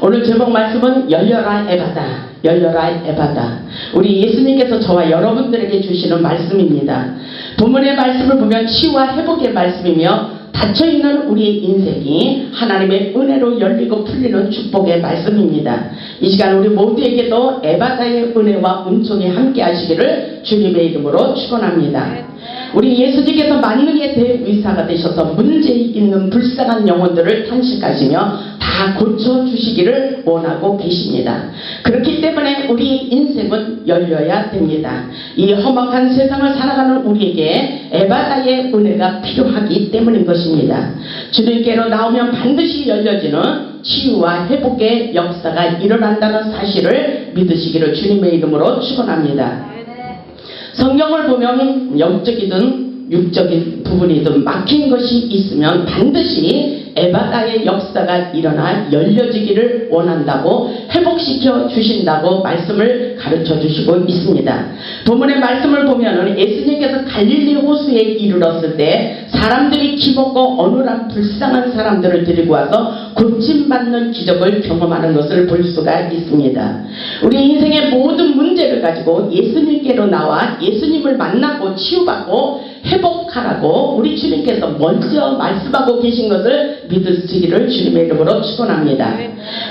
오늘 제목 말씀은 열려라 에바다, 열려라 에바다. 우리 예수님께서 저와 여러분들에게 주시는 말씀입니다. 본문의 말씀을 보면 치유와 회복의 말씀이며 닫혀있는 우리의 인생이 하나님의 은혜로 열리고 풀리는 축복의 말씀입니다. 이 시간 우리 모두에게도 에바다의 은혜와 은총이 함께 하시기를 주님의 이름으로 축원합니다. 우리 예수님께서 만능의 대의사가 되셔서 문제 있는 불쌍한 영혼들을 탄식하시며 다 고쳐주시기를 원하고 계십니다. 그렇기 때문에 우리 인생은 열려야 됩니다. 이 험악한 세상을 살아가는 우리에게 에바다의 은혜가 필요하기 때문인 것입니다. 주님께로 나오면 반드시 열려지는 치유와 회복의 역사가 일어난다는 사실을 믿으시기를 주님의 이름으로 축원합니다. 성경을 보면 영적이든 육적인 부분이든 막힌 것이 있으면 반드시 에바다의 역사가 일어나 열려지기를 원한다고 회복시켜 주신다고 말씀을 가르쳐 주시고 있습니다. 본문의 말씀을 보면 예수님께서 갈릴리 호수에 이르렀을 때 사람들이 기먹고 어눌한 불쌍한 사람들을 데리고 와서 고침받는 기적을 경험하는 것을 볼 수가 있습니다. 우리 인생의 모든 문제를 가지고 예수님께로 나와 예수님을 만나고 치유받고 회복하라고 우리 주님께서 먼저 말씀하고 계신 것을 믿으시기를 주님의 이름으로 축원합니다.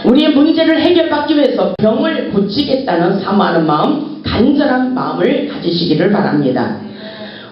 우리의 문제를 해결받기 위해서 병을 고치겠다는 사모하는 마음, 간절한 마음을 가지시기를 바랍니다.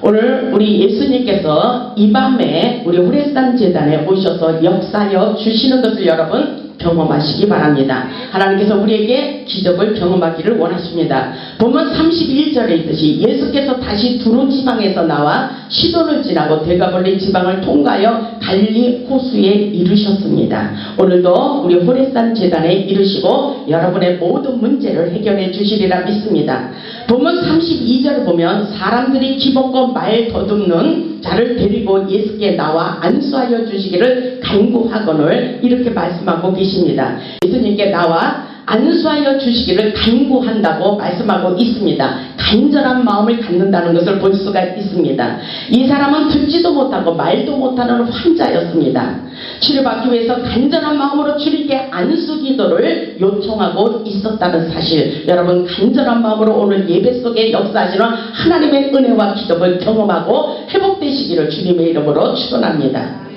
오늘 우리 예수님께서 이 밤에 우리 호레산 제단에 오셔서 역사하여 주시는 것을 여러분 경험하시기 바랍니다. 하나님께서 우리에게 기적을 경험하기를 원하십니다. 본문 31절에 있듯이 예수께서 다시 두로 지방에서 나와 시돈을 지나고 데가볼리 지방을 통과하여 갈릴리 호수에 이르셨습니다. 오늘도 우리 호레산 제단에 이르시고 여러분의 모든 문제를 해결해 주시리라 믿습니다. 본문 32절을 보면 사람들이 기먹고 말 더듬는 자를 데리고 예수께 나와 안수하여 주시기를 간구하거늘 이렇게 말씀하고 계십니다. 예수님께 나와 안수하여 주시기를 간구한다고 말씀하고 있습니다. 간절한 마음을 갖는다는 것을 볼 수가 있습니다. 이 사람은 듣지도 못하고 말도 못하는 환자였습니다. 치료받기 위해서 간절한 마음으로 주님께 안수 기도를 요청하고 있었다는 사실, 여러분 간절한 마음으로 오늘 예배 속에 역사하시는 하나님의 은혜와 기적을 경험하고 회복되시기를 주님의 이름으로 축원합니다.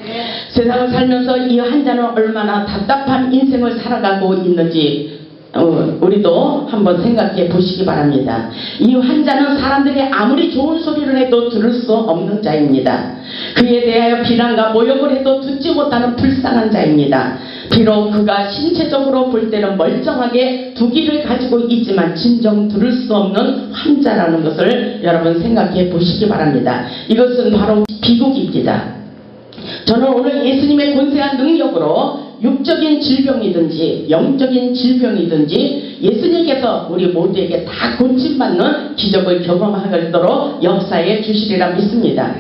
세상을 살면서 이 환자는 얼마나 답답한 인생을 살아가고 있는지 우리도 한번 생각해 보시기 바랍니다. 이 환자는 사람들이 아무리 좋은 소리를 해도 들을 수 없는 자입니다. 그에 대하여 비난과 모욕을 해도 듣지 못하는 불쌍한 자입니다. 비록 그가 신체적으로 볼 때는 멀쩡하게 두 귀를 가지고 있지만 진정 들을 수 없는 환자라는 것을 여러분 생각해 보시기 바랍니다. 이것은 바로 비극입니다. 저는 오늘 예수님의 권세한 능력으로 육적인 질병이든지 영적인 질병이든지 예수님께서 우리 모두에게 다 고침받는 기적을 경험하도록 역사해 주시리라 믿습니다.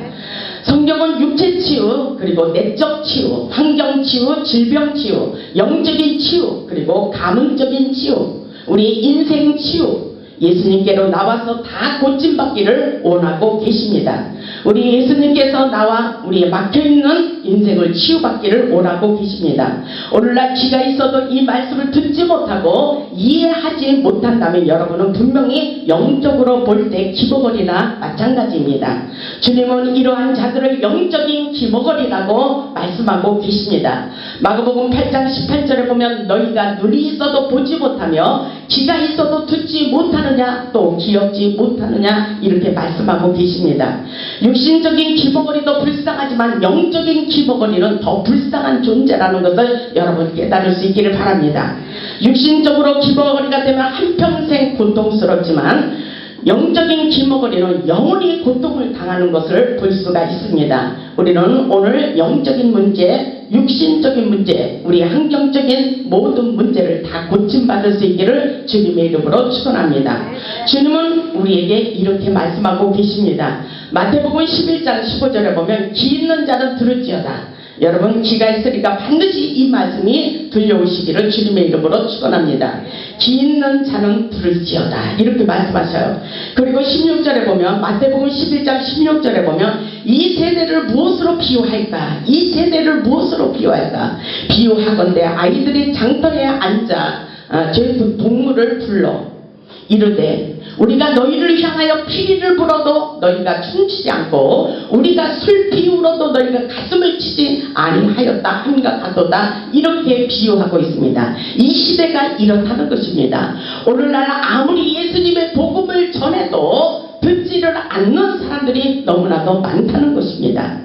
성경은 육체 치유, 그리고 내적 치유, 환경 치유, 질병 치유, 영적인 치유, 그리고 가문적인 치유, 우리 인생 치유, 예수님께로 나와서 다 고침받기를 원하고 계십니다. 우리 예수님께서 나와 우리의 막혀있는 인생을 치유받기를 원하고 계십니다. 오늘날 귀가 있어도 이 말씀을 듣지 못하고 이해하지 못한다면 여러분은 분명히 영적으로 볼 때 기머거리나 마찬가지입니다. 주님은 이러한 자들을 영적인 기머거리라고 말씀하고 계십니다. 마가복음 8장 18절에 보면 너희가 눈이 있어도 보지 못하며 귀가 있어도 듣지 못하느냐 또 기억지 못하느냐 이렇게 말씀하고 계십니다. 육신적인 기머거리도 불쌍하지만 영적인 기머거리는 더 불쌍한 존재라는 것을 여러분 깨달을 수 있기를 바랍니다. 육신적으로 기머거리가 되면 한평생 고통스럽지만 영적인 기머거리는 영원히 고통을 당하는 것을 볼 수가 있습니다. 우리는 오늘 영적인 문제, 육신적인 문제, 우리 환경적인 모든 문제를 다 고침받을 수 있기를 주님의 이름으로 축원합니다. 주님은 우리에게 이렇게 말씀하고 계십니다. 마태복음 11장 15절에 보면 귀 있는 자는 들을지어다. 여러분 귀가 있으니까 반드시 이 말씀이 들려오시기를 주님의 이름으로 축원합니다. 귀 있는 자는 들을지어다 이렇게 말씀하셔요. 그리고 16절에 보면 마태복음 11장 16절에 보면 이 세대를 무엇으로 비유할까? 이 세대를 무엇으로 비유할까? 비유하건대 아이들이 장터에 앉아 제 동물을 불러 이르되 우리가 너희를 향하여 피리를 불어도 너희가 춤추지 않고 우리가 슬피 울어도 너희가 가슴을 치지 아니하였다 함과 같도다 이렇게 비유하고 있습니다. 이 시대가 이렇다는 것입니다. 오늘날 아무리 예수님의 복음을 전해도 듣지를 않는 사람들이 너무나도 많다는 것입니다.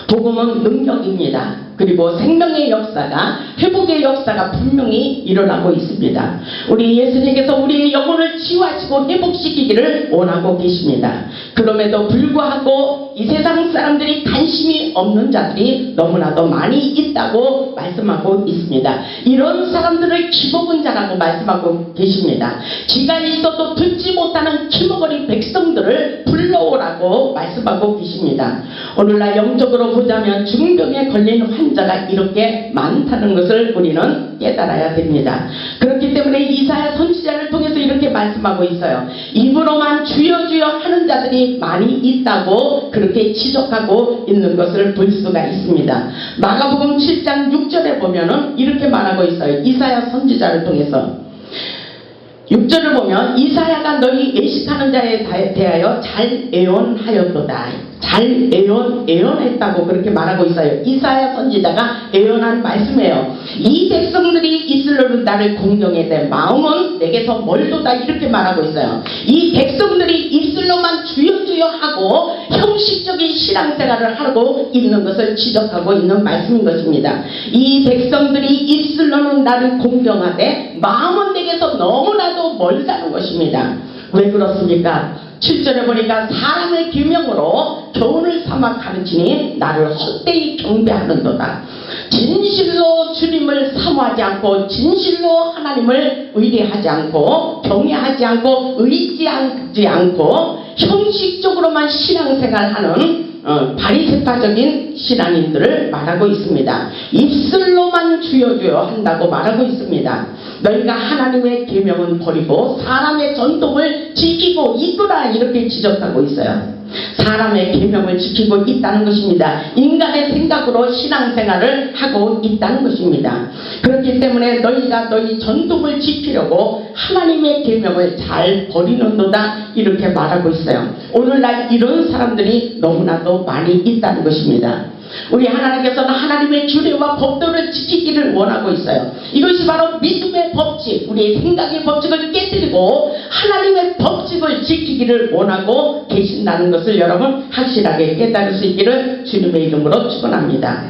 복음은 능력입니다. 그리고 생명의 역사가 회복의 역사가 분명히 일어나고 있습니다. 우리 예수님께서 우리의 영혼을 치유하시고 회복시키기를 원하고 계십니다. 그럼에도 불구하고 이 세상 사람들이 관심이 없는 자들이 너무나도 많이 있다고 말씀하고 있습니다. 이런 사람들을 기복은 자라고 말씀하고 계십니다. 귀가 있어도 듣지 못하는 기먹어린 백성들을 불러오라고 말씀하고 계십니다. 오늘날 영적으로 보자면 중병에 걸린 환자가 이렇게 많다는 것을 우리는 깨달아야 됩니다. 그렇기 때문에 이사야 선지자를 통해서 이렇게 말씀하고 있어요. 입으로만 주여 주여 하는 자들이 많이 있다고 그렇게 지적하고 있는 것을 볼 수가 있습니다. 마가복음 7장 6절에 보면은 이렇게 말하고 있어요. 이사야 선지자를 통해서 6절을 보면 이사야가 너희 예식하는 자에 대하여 잘 예언하였도다. 잘 예언했다고 그렇게 말하고 있어요. 이사야 선지자가 예언한 말씀이에요. 이 백성들이 이스라엘 나를 공경해 내 마음은 내게서 멀도다 이렇게 말하고 있어요. 이 백성들이 입술로만 주여 주여 하고 형식적인 신앙생활을 하고 있는 것을 지적하고 있는 말씀인 것입니다. 이 백성들이 입술로는 나를 공경하되 마음은 내게서 너무나도 멀다는 것입니다. 왜 그렇습니까? 7절에 보니까 사람의 계명으로 교훈을 삼아 가르치니 나를 헛되이 경배하는도다. 진실로 주님을 사모하지 않고 진실로 하나님을 의뢰하지 않고 경외하지 않고 의지하지 않고 형식적으로만 신앙생활하는 바리새파적인 신앙인들을 말하고 있습니다. 입술로만 주여 주여 한다고 말하고 있습니다. 너희가 하나님의 계명은 버리고 사람의 전통을 지키고 있구나 이렇게 지적하고 있어요. 사람의 계명을 지키고 있다는 것입니다. 인간의 생각으로 신앙생활을 하고 있다는 것입니다. 그렇기 때문에 너희가 너희 전통을 지키려고 하나님의 계명을 잘 버리는도다 이렇게 말하고 있어요. 오늘날 이런 사람들이 너무나도 많이 있다는 것입니다. 우리 하나님께서는 하나님의 규례와 법도를 지키기를 원하고 있어요. 이것이 바로 믿음의 법칙, 우리의 생각의 법칙을 깨뜨리고 하나님의 법칙을 지키기를 원하고 계신다는 것을 여러분 확실하게 깨달을 수 있기를 주님의 이름으로 축원합니다.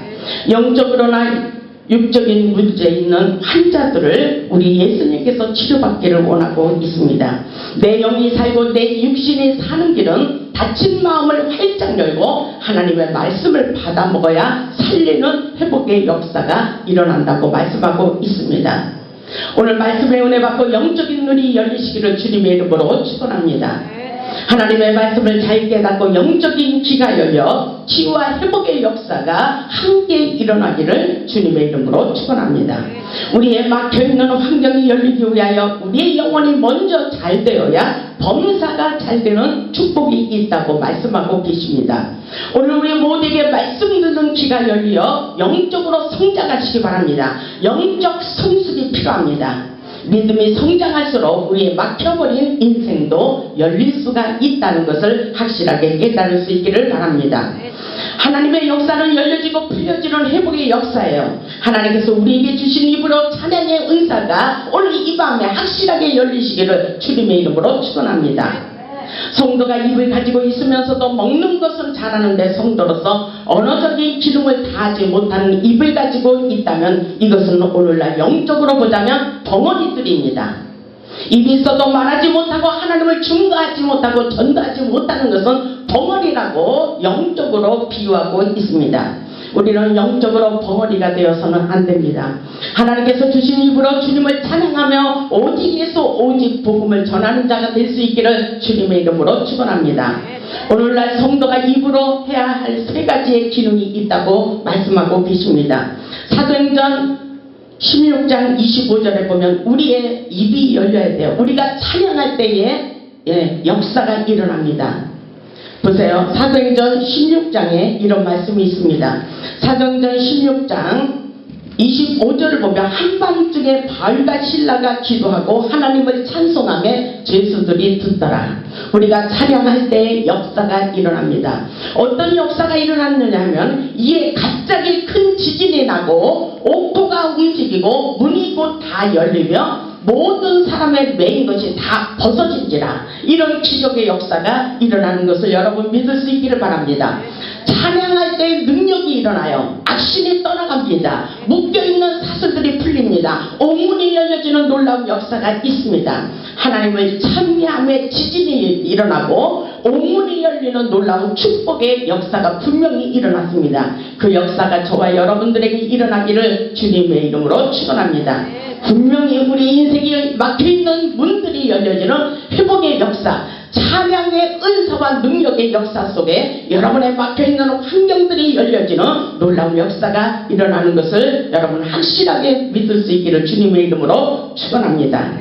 영적으로나 육적인 문제 있는 환자들을 우리 예수님께서 치료받기를 원하고 있습니다. 내 영이 살고 내 육신이 사는 길은 다친 마음을 활짝 열고 하나님의 말씀을 받아 먹어야 살리는 회복의 역사가 일어난다고 말씀하고 있습니다. 오늘 말씀의 은혜 받고 영적인 눈이 열리시기를 주님의 이름으로 축원합니다. 하나님의 말씀을 잘 깨닫고 영적인 귀가 열려 치유와 회복의 역사가 함께 일어나기를 주님의 이름으로 축원합니다. 우리의 막혀있는 환경이 열리기 위하여 우리의 영혼이 먼저 잘 되어야 범사가 잘 되는 축복이 있다고 말씀하고 계십니다. 오늘 우리 모두에게 말씀 듣는 귀가 열려 영적으로 성장하시기 바랍니다. 영적 성숙이 필요합니다. 믿음이 성장할수록 우리의 막혀버린 인생도 열릴 수가 있다는 것을 확실하게 깨달을 수 있기를 바랍니다. 하나님의 역사는 열려지고 풀려지는 회복의 역사예요. 하나님께서 우리에게 주신 입으로 찬양의 은사가 오늘 이 밤에 확실하게 열리시기를 주님의 이름으로 축원합니다. 성도가 입을 가지고 있으면서도 먹는 것은 잘하는데 성도로서 언어적인 기능을 다하지 못하는 입을 가지고 있다면 이것은 오늘날 영적으로 보자면 덩어리들입니다. 입이 있어도 말하지 못하고 하나님을 증거하지 못하고 전도하지 못하는 것은 덩어리라고 영적으로 비유하고 있습니다. 우리는 영적으로 벙어리가 되어서는 안 됩니다. 하나님께서 주신 입으로 주님을 찬양하며 오직 예수 오직 복음을 전하는 자가 될 수 있기를 주님의 이름으로 축원합니다. 오늘날 성도가 입으로 해야 할 세 가지의 기능이 있다고 말씀하고 계십니다. 사도행전 16장 25절에 보면 우리의 입이 열려야 돼요. 우리가 찬양할 때에 역사가 일어납니다. 보세요. 사도행전 16장에 이런 말씀이 있습니다. 사도행전 16장 25절을 보면 한밤중에 바울과 실라가 기도하고 하나님을 찬송하며 죄수들이 듣더라. 우리가 찬양할 때 역사가 일어납니다. 어떤 역사가 일어났느냐 하면 이에 갑자기 큰 지진이 나고 옥토가 움직이고 문이 곧 다 열리며 모든 사람의 매인 것이 다 벗어진지라. 이런 기적의 역사가 일어나는 것을 여러분 믿을 수 있기를 바랍니다. 찬양할 때 능력이 일어나요. 악신이 떠나갑니다. 묶여있는 사슬들이 풀립니다. 옥문이 열려지는 놀라운 역사가 있습니다. 하나님을 찬미함에 지진이 일어나고 옥문이 열리는 놀라운 축복의 역사가 분명히 일어났습니다. 그 역사가 저와 여러분들에게 일어나기를 주님의 이름으로 축원합니다. 분명히 우리 인생이 막혀있는 문들이 열려지는 회복의 역사, 찬양의 은사와 능력의 역사 속에 여러분의 막혀있는 환경들이 열려지는 놀라운 역사가 일어나는 것을 여러분 확실하게 믿을 수 있기를 주님의 이름으로 축원합니다.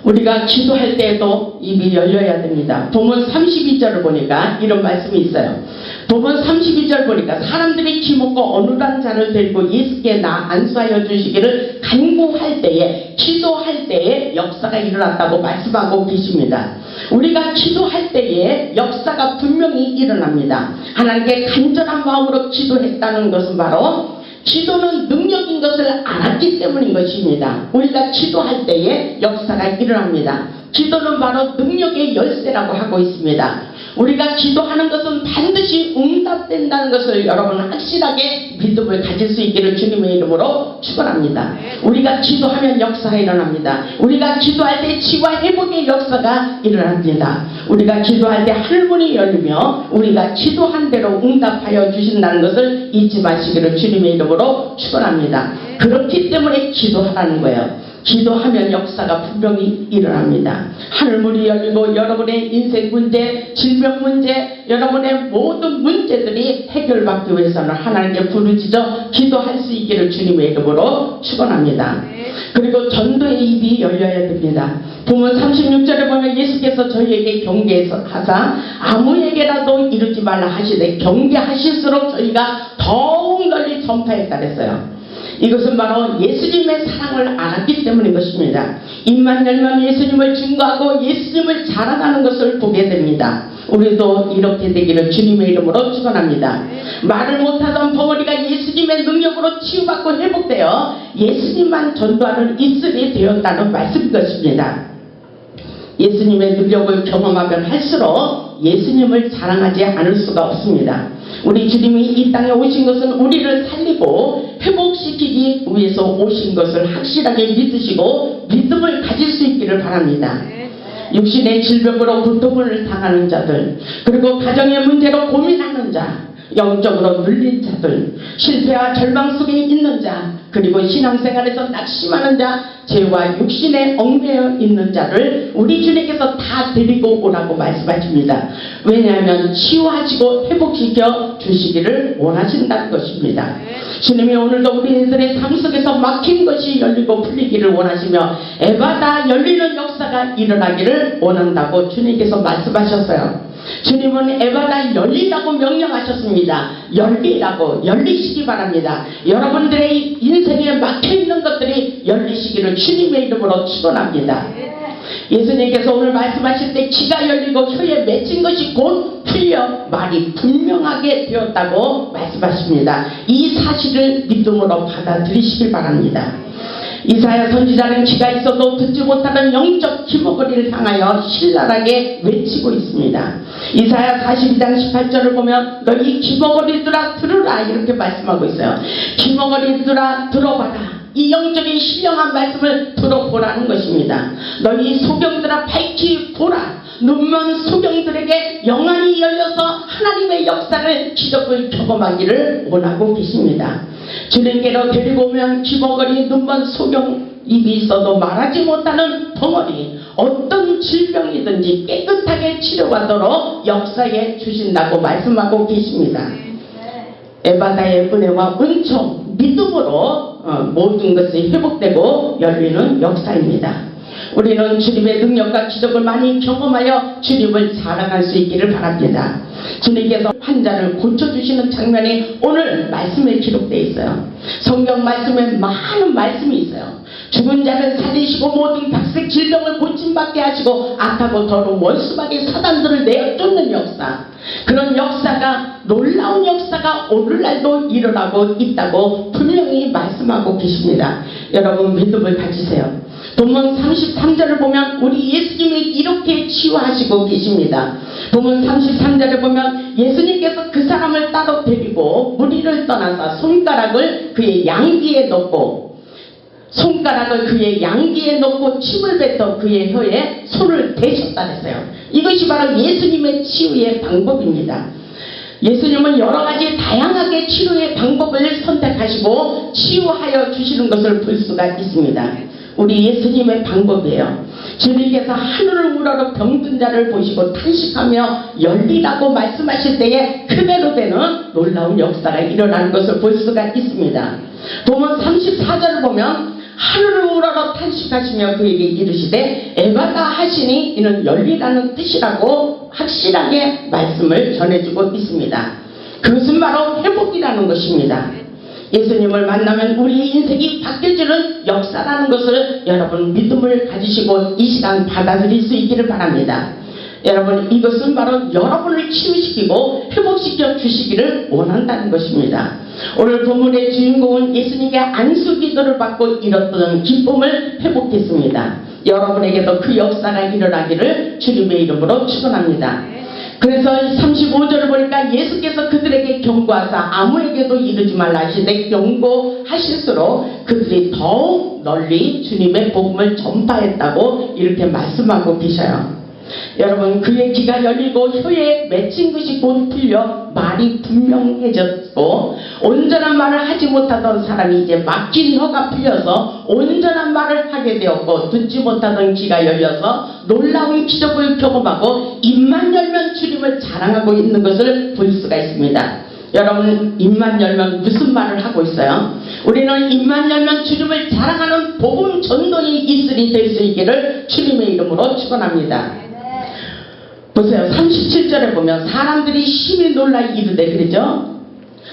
우리가 기도할 때에도 입이 열려야 됩니다. 본문 32절을 보니까 이런 말씀이 있어요. 본문 32절 보니까 사람들이 기먹고 어눌한 자를 데리고 예수께 안수하여 주시기를 간구할 때에, 기도할 때에 역사가 일어났다고 말씀하고 계십니다. 우리가 기도할 때에 역사가 분명히 일어납니다. 하나님께 간절한 마음으로 기도했다는 것은 바로 기도는 능력인 것을 알았기 때문인 것입니다. 우리가 기도할 때에 역사가 일어납니다. 기도는 바로 능력의 열쇠라고 하고 있습니다. 우리가 기도하는 것은 반드시 응답된다는 것을 여러분 확실하게 믿음을 가질 수 있기를 주님의 이름으로 축원합니다. 우리가 기도하면 역사가 일어납니다. 우리가 기도할 때 치유와 회복의 역사가 일어납니다. 우리가 기도할 때 하늘문이 열리며 우리가 기도한 대로 응답하여 주신다는 것을 잊지 마시기를 주님의 이름으로 축원합니다. 그렇기 때문에 기도하라는 거예요. 기도하면 역사가 분명히 일어납니다. 하늘문이 열리고 여러분의 인생 문제, 질병 문제, 여러분의 모든 문제들이 해결받기 위해서는 하나님께 부르짖어 기도할 수 있기를 주님의 이름으로 축원합니다. 그리고 전도의 입이 열려야 됩니다. 본문 36절에 보면 예수께서 저희에게 경계하사 아무에게라도 이르지 말라 하시되 경계하실수록 저희가 더욱 널리 전파했다 그랬어요. 이것은 바로 예수님의 사랑을 알았기 때문인 것입니다. 입만 열면 예수님을 증거하고 예수님을 자랑하는 것을 보게 됩니다. 우리도 이렇게 되기를 주님의 이름으로 축원합니다. 말을 못하던 벙어리가 예수님의 능력으로 치유받고 회복되어 예수님만 전도하는 입술이 되었다는 말씀인 것입니다. 예수님의 능력을 경험하면 할수록 예수님을 자랑하지 않을 수가 없습니다. 우리 주님이 이 땅에 오신 것은 우리를 살리고 회복시키기 위해서 오신 것을 확실하게 믿으시고 믿음을 가질 수 있기를 바랍니다. 육신의 질병으로 고통을 당하는 자들, 그리고 가정의 문제로 고민하는 자, 영적으로 눌린 자들, 실패와 절망 속에 있는 자, 그리고 신앙생활에서 낙심하는 자, 죄와 육신에 얽매여 있는 자를 우리 주님께서 다 데리고 오라고 말씀하십니다. 왜냐하면 치유하시고 회복시켜 주시기를 원하신다는 것입니다. 주님이 오늘도 우리들의 삶 속에서 막힌 것이 열리고 풀리기를 원하시며 에바다 열리는 역사가 일어나기를 원한다고 주님께서 말씀하셨어요. 주님은 에바다 열리라고 명령하셨습니다. 열리라고, 열리시기 바랍니다. 여러분들의 인생에 막혀있는 것들이 열리시기를 주님의 이름으로 축원합니다. 예수님께서 오늘 말씀하실 때 귀가 열리고 혀에 맺힌 것이 곧 풀려 말이 분명하게 되었다고 말씀하십니다. 이 사실을 믿음으로 받아들이시길 바랍니다. 이사야 선지자는 귀가 있어도 듣지 못하는 영적 기머거리를 향하여 신랄하게 외치고 있습니다. 이사야 42장 18절을 보면 너희 기머거리들아 들으라 이렇게 말씀하고 있어요. 기머거리들아 들어봐라. 이 영적인 신령한 말씀을 들어보라는 것입니다. 너희 소경들아 밝히 보라. 눈먼 소경들에게 영안이 열려서 하나님의 역사를 기적을 경험하기를 원하고 계십니다. 주님께로 데리고 오면 귀머거리 눈먼 소경 입이 있어도 말하지 못하는 벙어리 어떤 질병이든지 깨끗하게 치료하도록 역사해 주신다고 말씀하고 계십니다. 에바다의 은혜와 은총 믿음으로 모든 것이 회복되고 열리는 역사입니다. 우리는 주님의 능력과 기적을 많이 경험하여 주님을 자랑할 수 있기를 바랍니다. 주님께서 환자를 고쳐주시는 장면이 오늘 말씀에 기록되어 있어요. 성경 말씀에 많은 말씀이 있어요. 죽은 자를 살리시고 모든 각색 질병을 고침받게 하시고 악하고 더러운 원수마귀 사단들을 내쫓는 역사, 그런 역사가 놀라운 역사가 오늘날도 일어나고 있다고 분명히 말씀하고 계십니다. 여러분 믿음을 가지세요. 본문 33절을 보면 우리 예수님이 이렇게 치유하시고 계십니다. 본문 33절에 보면 예수님께서 그 사람을 따로 데리고 무리를 떠나서 손가락을 그의 양귀에 넣고 침을 뱉어 그의 혀에 손을 대셨다 했어요. 이것이 바로 예수님의 치유의 방법입니다. 예수님은 여러가지 다양하게 치료의 방법을 선택하시고 치유하여 주시는 것을 볼 수가 있습니다. 우리 예수님의 방법이에요. 주님께서 하늘을 우러러 병든 자를 보시고 탄식하며 열리라고 말씀하실 때에 그대로 되는 놀라운 역사가 일어나는 것을 볼 수가 있습니다. 본문 34절을 보면 하늘을 우러러 탄식하시며 그에게 이르시되 에바다 하시니 이는 열리라는 뜻이라고 확실하게 말씀을 전해주고 있습니다. 그것은 바로 회복이라는 것입니다. 예수님을 만나면 우리의 인생이 바뀌어지는 역사라는 것을 여러분 믿음을 가지시고 이 시간 받아들일 수 있기를 바랍니다. 여러분 이것은 바로 여러분을 치유시키고 회복시켜 주시기를 원한다는 것입니다. 오늘 본문의 주인공은 예수님께 안수기도를 받고 잃었던 기쁨을 회복했습니다. 여러분에게도 그 역사가 일어나기를 주님의 이름으로 축원합니다. 그래서 35절을 보니까 예수께서 그들에게 경고하사 아무에게도 이르지 말라 하시되 경고하실수록 그들이 더욱 널리 주님의 복음을 전파했다고 이렇게 말씀하고 계셔요. 여러분 그의 귀가 열리고 혀에 맺힌 것이 곧 풀려 말이 분명해졌고 온전한 말을 하지 못하던 사람이 이제 막힌 혀가 풀려서 온전한 말을 하게 되었고 듣지 못하던 귀가 열려서 놀라운 기적을 경험하고 입만 열면 주님을 자랑하고 있는 것을 볼 수가 있습니다. 여러분 입만 열면 무슨 말을 하고 있어요? 우리는 입만 열면 주님을 자랑하는 복음 전도의 이슬이 될 수 있기를 주님의 이름으로 축원합니다. 보세요. 37절에 보면 사람들이 심히 놀라 이르되 그러죠?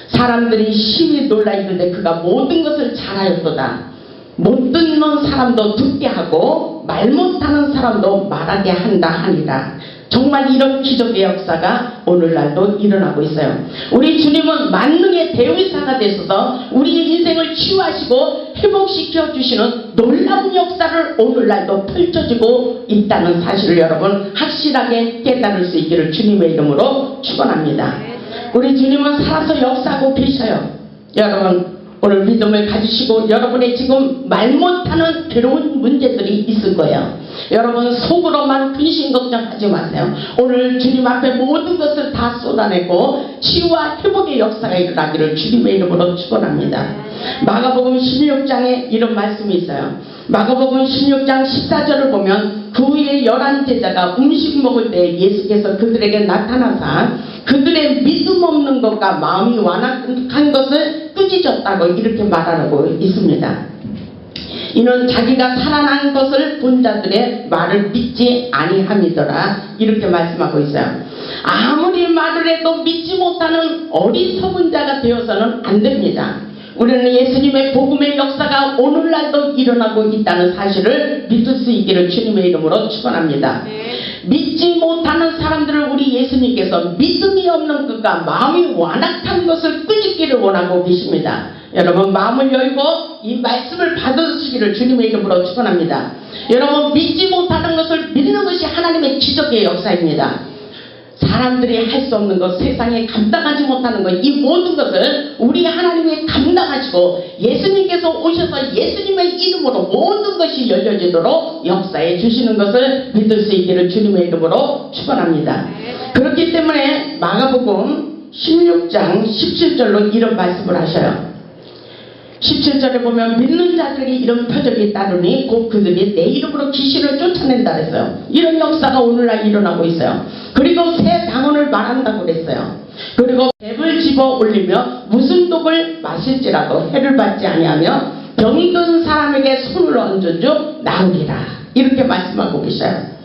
사람들이 심히 놀라 이르되 그가 모든 것을 잘하였도다. 못 듣는 사람도 듣게 하고 말 못하는 사람도 말하게 한다 하니라. 정말 이런 기적의 역사가 오늘날도 일어나고 있어요. 우리 주님은 만능의 대의사가 되셔서 우리의 인생을 치유하시고 회복시켜 주시는 놀라운 역사를 오늘날도 펼쳐지고 있다는 사실을 여러분 확실하게 깨달을 수 있기를 주님의 이름으로 축원합니다. 우리 주님은 살아서 역사하고 계셔요. 여러분 오늘 믿음을 가지시고 여러분의 지금 말 못하는 괴로운 문제들이 있을 거예요. 여러분 속으로만 근심 걱정하지 마세요. 오늘 주님 앞에 모든 것을 다 쏟아내고 치유와 회복의 역사가 일어나기를 주님의 이름으로 축원합니다. 마가복음 16장에 이런 말씀이 있어요. 마가복음 16장 14절을 보면 그 후에 11제자가 음식 먹을 때 예수께서 그들에게 나타나사 그들의 믿음 없는 것과 마음이 완악한 것을 꾸짖었다고 이렇게 말하고 있습니다. 이는 자기가 살아난 것을 본 자들의 말을 믿지 아니함이더라 이렇게 말씀하고 있어요. 아무리 말을 해도 믿지 못하는 어리석은 자가 되어서는 안 됩니다. 우리는 예수님의 복음의 역사가 오늘날도 일어나고 있다는 사실을 믿을 수 있기를 주님의 이름으로 축원합니다. 믿지 못하는 사람들을 우리 예수님께서 믿음이 없는 것과 마음이 완악한 것을 꾸짖기를 원하고 계십니다. 여러분 마음을 열고 이 말씀을 받으시기를 주님의 이름으로 축원합니다. 여러분 믿지 못하는 것을 믿는 것이 하나님의 기적의 역사입니다. 사람들이 할 수 없는 것, 세상에 감당하지 못하는 것, 이 모든 것을 우리 하나님이 감당하시고 예수님께서 오셔서 예수님의 이름으로 모든 것이 열려지도록 역사해 주시는 것을 믿을 수 있기를 주님의 이름으로 축원합니다. 그렇기 때문에 마가복음 16장 17절로 이런 말씀을 하셔요. 17절에 보면 믿는 자들에게 이런 표적이 따르니 곧 그들이 내 이름으로 귀신을 쫓아낸다 그랬어요. 이런 역사가 오늘날 일어나고 있어요. 그리고 새 방언을 말한다고 그랬어요. 그리고 뱀을 집어 올리며 무슨 독을 마실지라도 해를 받지 아니하며 병든 사람에게 손을 얹은 주 나으리라. 이렇게 말씀하고 계셔요.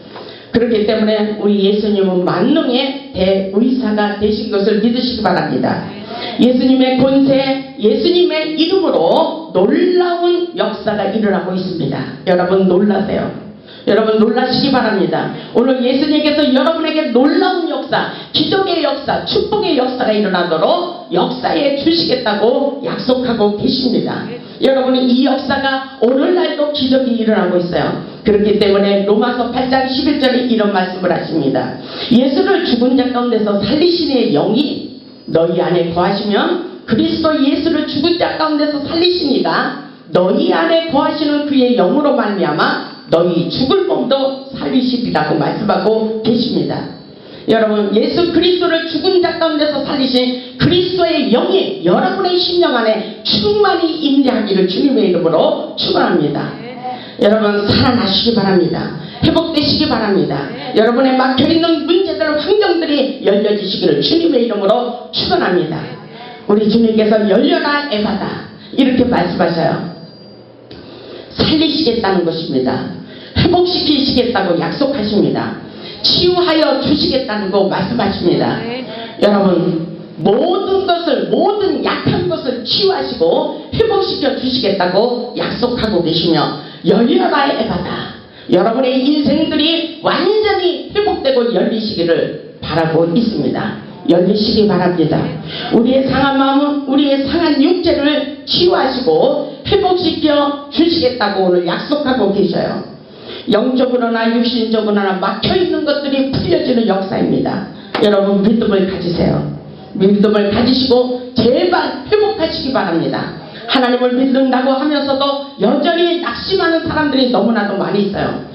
그렇기 때문에 우리 예수님은 만능의 대의사가 되신 것을 믿으시기 바랍니다. 예수님의 권세, 예수님의 이름으로 놀라운 역사가 일어나고 있습니다. 여러분 놀라세요. 여러분 놀라시기 바랍니다. 오늘 예수님께서 여러분에게 놀라운 역사, 기적의 역사, 축복의 역사가 일어나도록 역사해 주시겠다고 약속하고 계십니다. 여러분은 이 역사가 오늘날도 기적이 일어나고 있어요. 그렇기 때문에 로마서 8장 11절에 이런 말씀을 하십니다. 예수를 죽은 자 가운데서 살리시는 영이 너희 안에 거하시면 그리스도 예수를 죽은 자 가운데서 살리시니가 너희 안에 거하시는 그의 영으로 말미암아 너희 죽을 몸도 살리시리라고 말씀하고 계십니다. 여러분 예수 그리스도를 죽은 자 가운데서 살리신 그리스도의 영이 여러분의 심령 안에 충만히 임재하기를 주님의 이름으로 축원합니다. 여러분 살아나시기 바랍니다. 회복되시기 바랍니다. 여러분의 막혀있는 문제들, 환경들이 열려지시기를 주님의 이름으로 축원합니다. 우리 주님께서 열려라 에바다 이렇게 말씀하셔요. 살리시겠다는 것입니다. 회복시키시겠다고 약속하십니다. 치유하여 주시겠다는 거 말씀하십니다. 여러분 모든 것을, 모든 약한 것을 치유하시고 회복시켜 주시겠다고 약속하고 계시며 열려라 에바다. 여러분의 인생들이 완전히 회복되고 열리시기를 바라고 있습니다. 열리시기 바랍니다. 우리의 상한 마음은, 우리의 상한 육체를 치유하시고 회복시켜 주시겠다고 오늘 약속하고 계셔요. 영적으로나 육신적으로나 막혀있는 것들이 풀려지는 역사입니다. 여러분 믿음을 가지세요. 믿음을 가지시고 제발 회복하시기 바랍니다. 하나님을 믿는다고 하면서도 여전히 낙심하는 사람들이 너무나도 많이 있어요.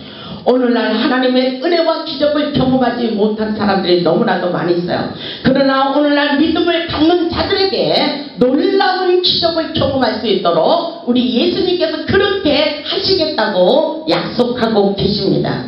오늘날 하나님의 은혜와 기적을 경험하지 못한 사람들이 너무나도 많이 있어요. 그러나 오늘날 믿음을 갖는 자들에게 놀라운 기적을 경험할 수 있도록 우리 예수님께서 그렇게 하시겠다고 약속하고 계십니다.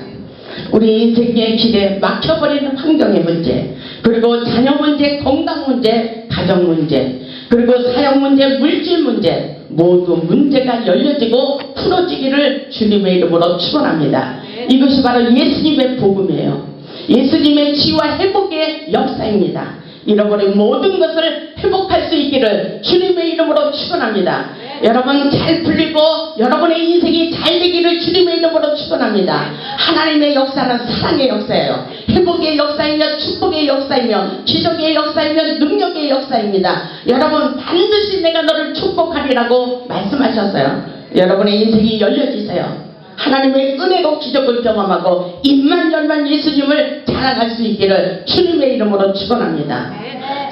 우리 인생의 길에 막혀버리는 환경의 문제, 그리고 자녀 문제, 건강 문제, 가정 문제, 그리고 사역 문제, 물질 문제, 모두 문제가 열려지고 풀어지기를 주님의 이름으로 축원합니다. 이것이 바로 예수님의 복음이에요. 예수님의 치유와 회복의 역사입니다. 잃어버린 모든 것을 회복할 수 있기를 주님의 이름으로 축원합니다. 여러분 잘 풀리고 여러분의 인생이 잘 되기를 주님의 이름으로 축원합니다. 하나님의 역사는 사랑의 역사예요. 회복의 역사이며 축복의 역사이며 기적의 역사이며 능력의 역사입니다. 여러분 반드시 내가 너를 축복하리라고 말씀하셨어요. 여러분의 인생이 열려지세요. 하나님의 은혜로 기적을 경험하고 입만 열만 예수님을 자랑할 수 있기를 주님의 이름으로 축원합니다.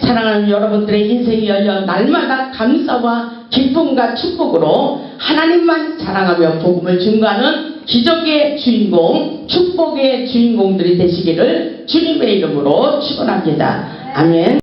사랑하는 여러분들의 인생이 열려 날마다 감사와 기쁨과 축복으로 하나님만 자랑하며 복음을 증거하는 기적의 주인공, 축복의 주인공들이 되시기를 주님의 이름으로 축원합니다. 아멘.